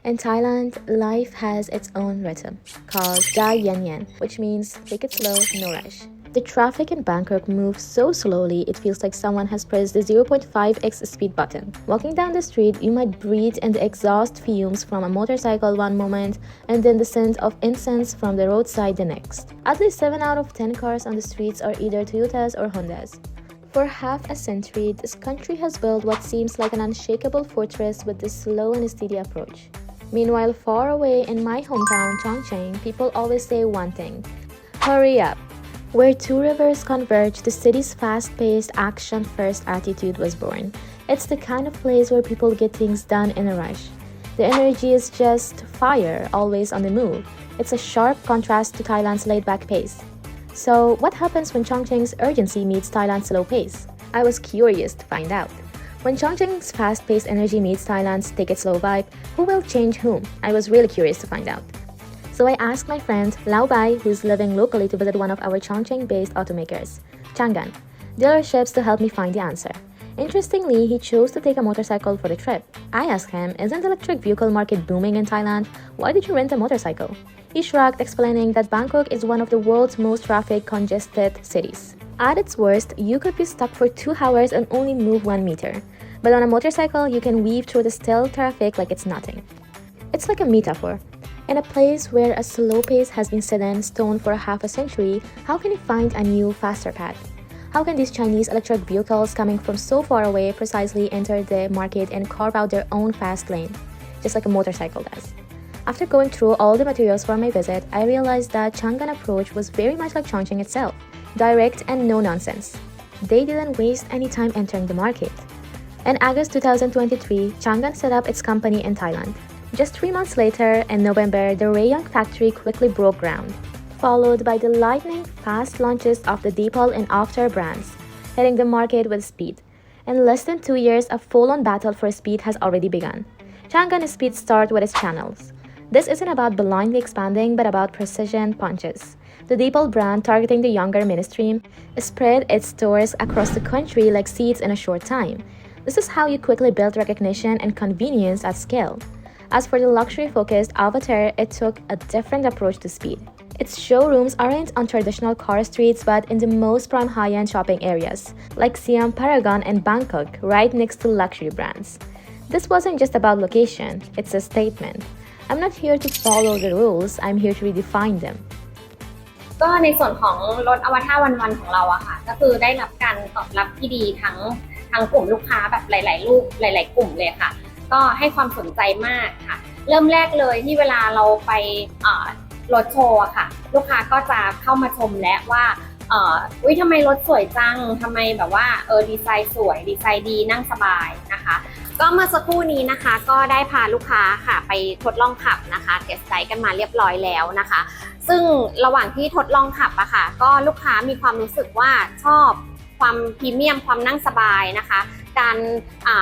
In Thailand, life has its own rhythm, called Zai Yan Yan, which means take it slow, no rush. The traffic in Bangkok moves so slowly it feels like someone has pressed the 0.5x speed button. Walking down the street, you might breathe in the exhaust fumes from a motorcycle one moment and then the scent of incense from the roadside the next. At least 7 out of 10 cars on the streets are either Toyotas or Hondas. For half a century, this country has built what seems like an unshakable fortress with this slow and steady approach. Meanwhile, far away in my hometown, Chongqing, people always say one thing: hurry up. Where two rivers converge, the city's fast-paced, action-first attitude was born. It's the kind of place where people get things done in a rush. The energy is just fire, always on the move. It's a sharp contrast to Thailand's laid-back pace. So, what happens when Chongqing's urgency meets Thailand's slow pace? I was curious to find out. When Chongqing's fast-paced energy meets Thailand's take-it-slow vibe, who will change whom? I was really curious to find out. So I asked my friend Lao Bai, who's living locally, to visit one of our Chongqing-based automakers, Changan dealerships, to help me find the answer. Interestingly, he chose to take a motorcycle for the trip. I asked him, isn't the electric vehicle market booming in Thailand? Why did you rent a motorcycle? He shrugged, explaining that Bangkok is one of the world's most traffic-congested cities. At its worst, you could be stuck for 2 hours and only move 1 meter. But on a motorcycle, you can weave through the still traffic like it's nothing. It's like a metaphor. In a place where a slow pace has been set in stone for half a century, how can you find a new, faster path? How can these Chinese electric vehicles coming from so far away precisely enter the market and carve out their own fast lane, just like a motorcycle does? After going through all the materials for my visit, I realized that Changan approach was very much like Chongqing itself, direct and no nonsense. They didn't waste any time entering the market. In August 2023, Changan set up its company in Thailand. Just 3 months later, in November, the Rayong factory quickly broke ground, followed by the lightning-fast launches of the Deepal and Avatr brands, hitting the market with speed. In less than 2 years, a full-on battle for speed has already begun. Changan's speed starts with its channels. This isn't about blindly expanding, but about precision punches. The Deepal brand, targeting the younger mainstream, spread its stores across the country like seeds in a short time. This is how you quickly build recognition and convenience at scale. As for the luxury-focused Avatr, it took a different approach to speed. Its showrooms aren't on traditional car streets but in the most prime high-end shopping areas, like Siam Paragon and Bangkok, right next to luxury brands. This wasn't just about location, it's a statement. I'm not here to follow the rules, I'm here to redefine them. ก็ในส่วนของรถอวตารวันของเราอะค่ะก็คือได้รับการตอบรับที่ดีทั้งกลุ่มลูกค้าแบบหลายๆรูปหลายๆกลุ่มเลยค่ะก็ให้ความสนใจมากค่ะเริ่มแรกเลยที่เวลาเราไปรถโชว์อะค่ะลูกค้าก็จะเข้ามาชมและว่าอุ๊ยทำไมรถสวยจังทำไมแบบว่าดีไซน์สวยดีไซน์ดีนั่งสบายนะคะก็เมื่อสักครู่นี้นะคะก็ได้พาลูกค้าค่ะไปทดลองขับนะคะเทสไดรฟ์กันมาเรียบร้อยแล้วนะคะซึ่งระหว่างที่ทดลองขับอะค่ะก็ลูกค้ามีความรู้สึกว่าชอบความพรีเมียมความนั่งสบายนะคะการ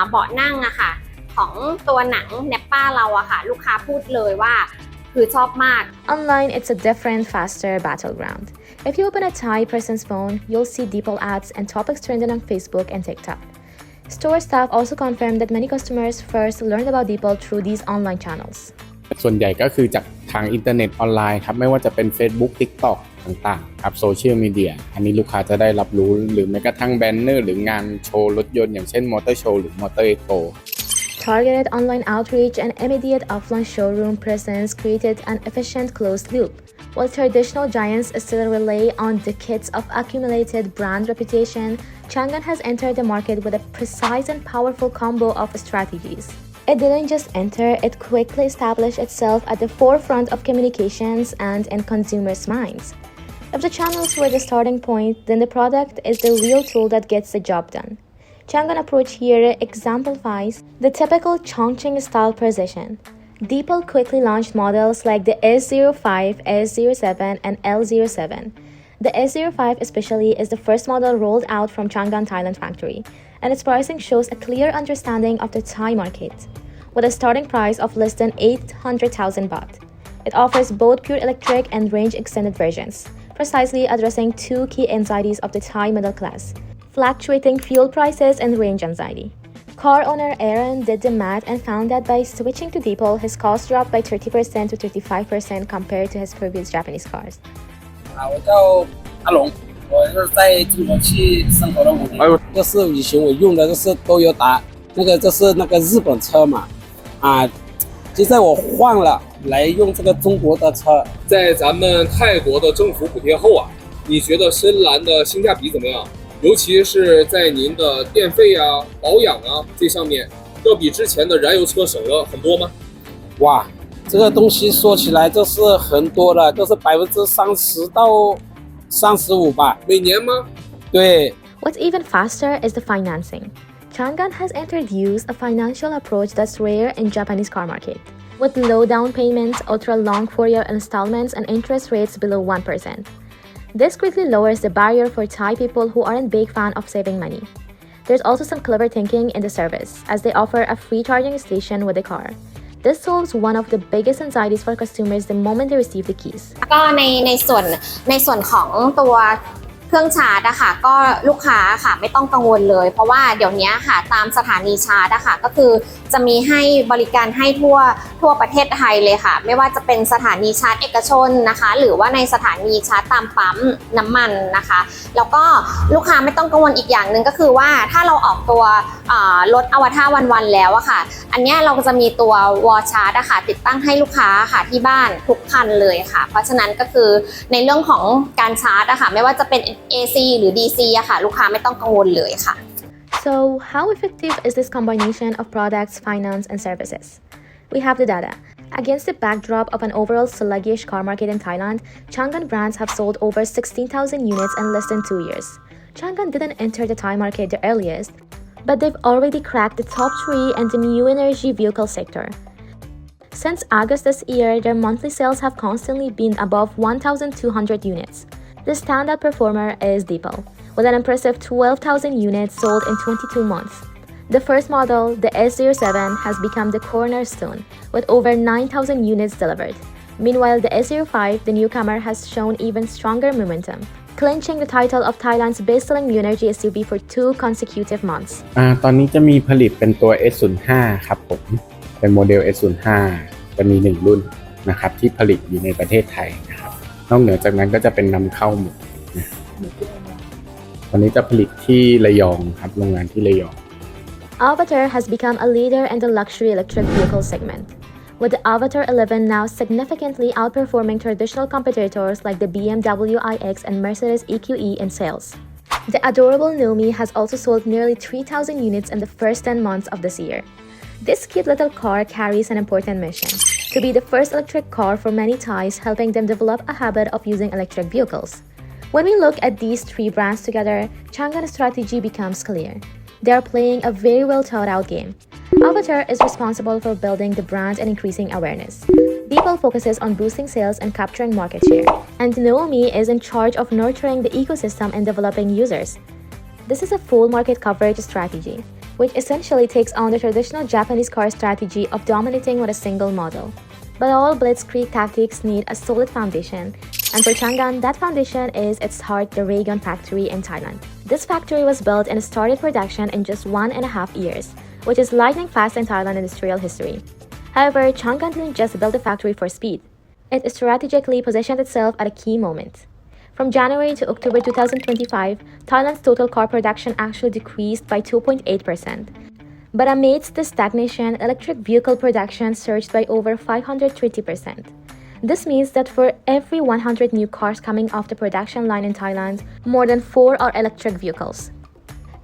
เบาะนั่งอะค่ะของตัวหนังเนปป้าเราอะค่ะลูกค้าพูดเลยว่าคือชอบมาก Online, it's a different, faster battleground. If you open a Thai person's phone, you'll see Deepal ads and topics trending on Facebook and TikTok. Store staff also confirmed that many customers first learned about Deepal through these online channels. ส่วนใหญ่ก็คือจากทางอินเทอร์เน็ตออนไลน์ครับไม่ว่าจะเป็น Facebook TikTok ต่างๆครับโซเชียลมีเดียอันนี้ลูกค้าจะได้รับรู้หรือแม้กระทั่งแบนเนอร์หรืองานโชว์รถยนต์อย่างเช่นมอเตอร์โชว์หรือมอเตอร์เอ็กโปTargeted online outreach and immediate offline showroom presence created an efficient closed loop. While traditional giants still rely on decades of accumulated brand reputation, Changan has entered the market with a precise and powerful combo of strategies. It didn't just enter, it quickly established itself at the forefront of communications and in consumers' minds. If the channels were the starting point, then the product is the real tool that gets the job done. Changan approach here exemplifies the typical Chongqing style precision. Deepal quickly launched models like the S05, S07, and L07. The S05 especially is the first model rolled out from Changan Thailand factory, and its pricing shows a clear understanding of the Thai market. With a starting price of less than 800,000 baht, it offers both pure electric and range extended versions, precisely addressing 2 key anxieties of the Thai middle class: fluctuating fuel prices and range anxiety. Car owner Aaron did the math and found that by switching to Deepal, his cost dropped by 30% to 35% compared to his previous Japanese cars. 我叫阿龙，我是在中国去生活了5年。这是以前我用的，这是都有达，这是那个日本车嘛，现在我换了来用这个中国的车。在咱们泰国的政府补贴后啊，你觉得深蓝的性价比怎么样？尤其是在您的电费啊、保养啊这上面，要比之前的燃油车省了很多吗？哇，这个东西说起来这是很多了，都是30%到35%吧。每年吗？对。What's even faster is the financing. Changan has introduced a financial approach that's rare in Japanese car market, with low down payments, ultra-long 4-year installments, and interest rates below 1%. This quickly lowers the barrier for Thai people who aren't big fan of saving money. There's also some clever thinking in the service, as they offer a free charging station with the car. This solves one of the biggest anxieties for consumers the moment they receive the keys. ก็ในส่วนของตัวเครื่องชาร์จอะค่ะก็ลูกค้าค่ะไม่ต้องกังวลเลยเพราะว่าเดี๋ยวนี้ค่ะตามสถานีชาร์จอะค่ะก็คือจะมีให้บริการให้ทั่วประเทศไทยเลยค่ะไม่ว่าจะเป็นสถานีชาร์จเอกชนนะคะหรือว่าในสถานีชาร์จตามปั๊มน้ำมันนะคะแล้วก็ลูกค้าไม่ต้องกังวลอีกอย่างหนึ่งก็คือว่าถ้าเราออกตัวรถอวตารวันแล้วอะค่ะอันนี้เราจะมีตัววอลชาร์จอะค่ะติดตั้งให้ลูกค้าค่ะที่บ้านทุกคันเลยค่ะเพราะฉะนั้นก็คือในเรื่องของการชาร์จอะค่ะไม่ว่าจะเป็นAC หรือ DC อะค่ะลูกค้าไม่ต้องกังวลเลยค่ะ So how effective is this combination of products, finance, and services? We have the data. Against the backdrop of an overall sluggish car market in Thailand, Changan brands have sold over 16,000 units in less than 2 years. Changan didn't enter the Thai market the earliest, but they've already cracked the top 3 in the new energy vehicle sector. Since August this year, their monthly sales have constantly been above 1,200 units. The standout performer is Deepal, with an impressive 12,000 units sold in 22 months. The first model, the S07, has become the cornerstone, with over 9,000 units delivered. Meanwhile, the S05, the newcomer, has shown even stronger momentum, clinching the title of Thailand's best-selling new energy SUV for 2 consecutive months. ตอนนี้จะมีผลิตเป็นตัว S05 ครับผมเป็นโมเดล S05 จะมี1รุ่นนะครับที่ผลิตอยู่ในประเทศไทยนะครับนอกเหนือจากนั้นก็จะเป็นนำเข้าหมดนะตอนนี้จะผลิตที่ระยองครับโรงงานที่ระยอง Avatr has become a leader in the luxury electric vehicle segment, with the Avatr 11 now significantly outperforming traditional competitors like the BMW iX and Mercedes EQE in sales. The adorable Nomi has also sold nearly 3,000 units in the first 10 months of this year. This cute little car carries an important mission: to be the first electric car for many Thais, helping them develop a habit of using electric vehicles. When we look at these 3 brands together, Changan's strategy becomes clear. They are playing a very well thought out game. Avatr is responsible for building the brand and increasing awareness. Deepal focuses on boosting sales and capturing market share. And Naomi is in charge of nurturing the ecosystem and developing users. This is a full market coverage strategy, which essentially takes on the traditional Japanese car strategy of dominating with a single model. But all blitzkrieg tactics need a solid foundation, and for Changan, that foundation is its heart, the Raygon factory in Thailand. This factory was built and started production in just 1.5 years, which is lightning fast in Thailand industrial history. However, Changan didn't just build a factory for speed. It strategically positioned itself at a key moment. From January to October 2025, Thailand's total car production actually decreased by 2.8%. But amidst this stagnation, electric vehicle production surged by over 530%. This means that for every 100 new cars coming off the production line in Thailand, more than 4 are electric vehicles.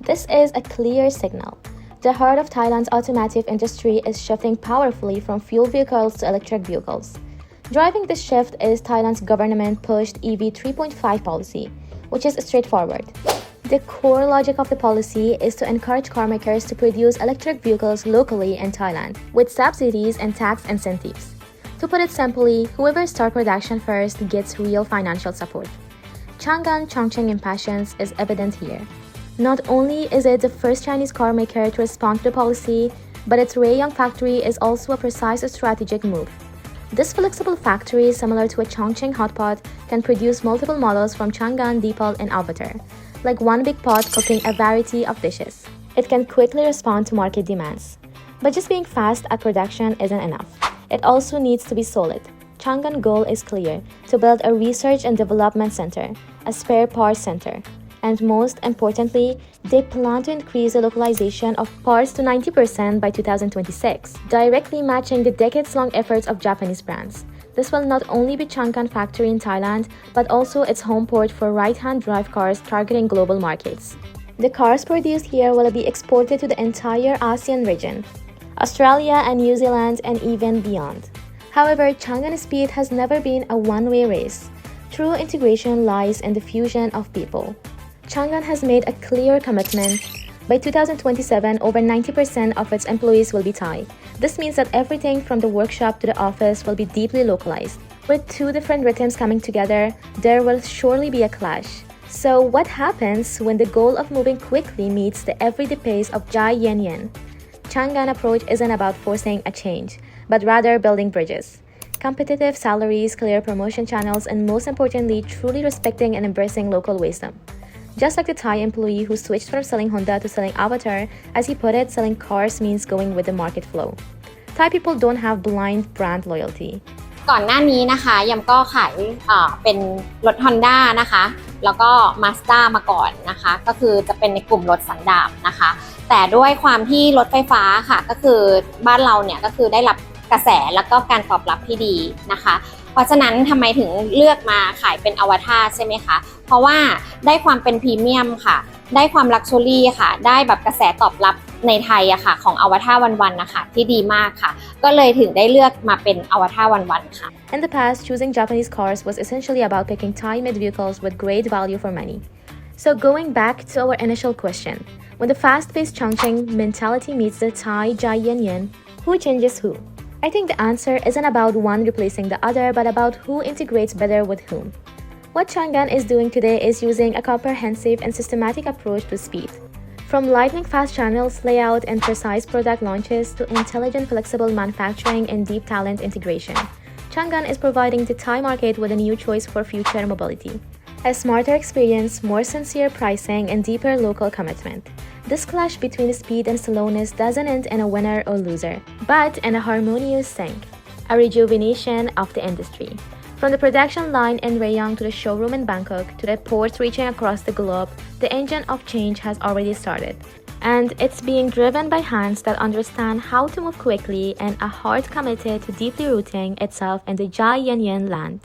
This is a clear signal. The heart of Thailand's automotive industry is shifting powerfully from fuel vehicles to electric vehicles. Driving this shift is Thailand's government-pushed EV 3.5 policy, which is straightforward. The core logic of the policy is to encourage carmakers to produce electric vehicles locally in Thailand, with subsidies and tax incentives. To put it simply, whoever starts production first gets real financial support. Chongqing impatience is evident here. Not only is it the first Chinese car maker to respond to the policy, but its Rayong factory is also a precise strategic move. This flexible factory, similar to a Chongqing hotpot, can produce multiple models from Changan, Deepal, and Avatr, like one big pot cooking a variety of dishes. It can quickly respond to market demands. But just being fast at production isn't enough. It also needs to be solid. Changan goal is clear, to build a research and development center, a spare parts center, and most importantly, they plan to increase the localization of parts to 90% by 2026, directly matching the decades-long efforts of Japanese brands. This will not only be Changan factory in Thailand, but also its home port for right-hand drive cars targeting global markets. The cars produced here will be exported to the entire ASEAN region, Australia and New Zealand, and even beyond. However, Changan speed has never been a one-way race. True integration lies in the fusion of people. Changan has made a clear commitment. By 2027, over 90% of its employees will be Thai. This means that everything from the workshop to the office will be deeply localized. With two different rhythms coming together, there will surely be a clash. So what happens when the goal of moving quickly meets the everyday pace of Zai Yan Yan? Changan approach isn't about forcing a change, but rather building bridges. Competitive salaries, clear promotion channels, and most importantly, truly respecting and embracing local wisdom. Just like the Thai employee who switched from selling Honda to selling Avatar, as he put it, selling cars means going with the market flow. Thai people don't have blind brand loyalty. ก่อนหน้านี้นะคะยำก็ขายเป็นรถ Honda นะคะแล้วก็ Mazda มาก่อนนะคะก็คือจะเป็นในกลุ่มรถสันดาปนะคะแต่ด้วยความที่รถไฟฟ้าค่ะก็คือบ้านเราเนี่ยก็คือได้รับกระแสแล้วก็การตอบรับที่ดีนะคะเพราะฉะนั้นทำไมถึงเลือกมาขายเป็นอวตารใช่ไหมคะเพราะว่าได้ความเป็นพรีเมียมค่ะได้ความลักชัวรี่ค่ะได้แบบกระแสตอบรับในไทยอะค่ะของอวตารวันๆนะคะที่ดีมากค่ะก็เลยถึงได้เลือกมาเป็นอวตารวันๆค่ะ In the past, choosing Japanese cars was essentially about picking Thai-made vehicles with great value for money. So going back to our initial question, when the fast-paced Chongqing mentality meets the Thai Zai Yan Yan, who changes who? I think the answer isn't about one replacing the other, but about who integrates better with whom. What Changan is doing today is using a comprehensive and systematic approach to speed. From lightning-fast channels, layout, and precise product launches to intelligent, flexible manufacturing and deep talent integration, Changan is providing the Thai market with a new choice for future mobility. A smarter experience, more sincere pricing, and deeper local commitment. This clash between speed and slowness doesn't end in a winner or loser, but in a harmonious sync, a rejuvenation of the industry. From the production line in Rayong to the showroom in Bangkok to the ports reaching across the globe, the engine of change has already started. And it's being driven by hands that understand how to move quickly and a heart committed to deeply rooting itself in the Zai Yan Yan land.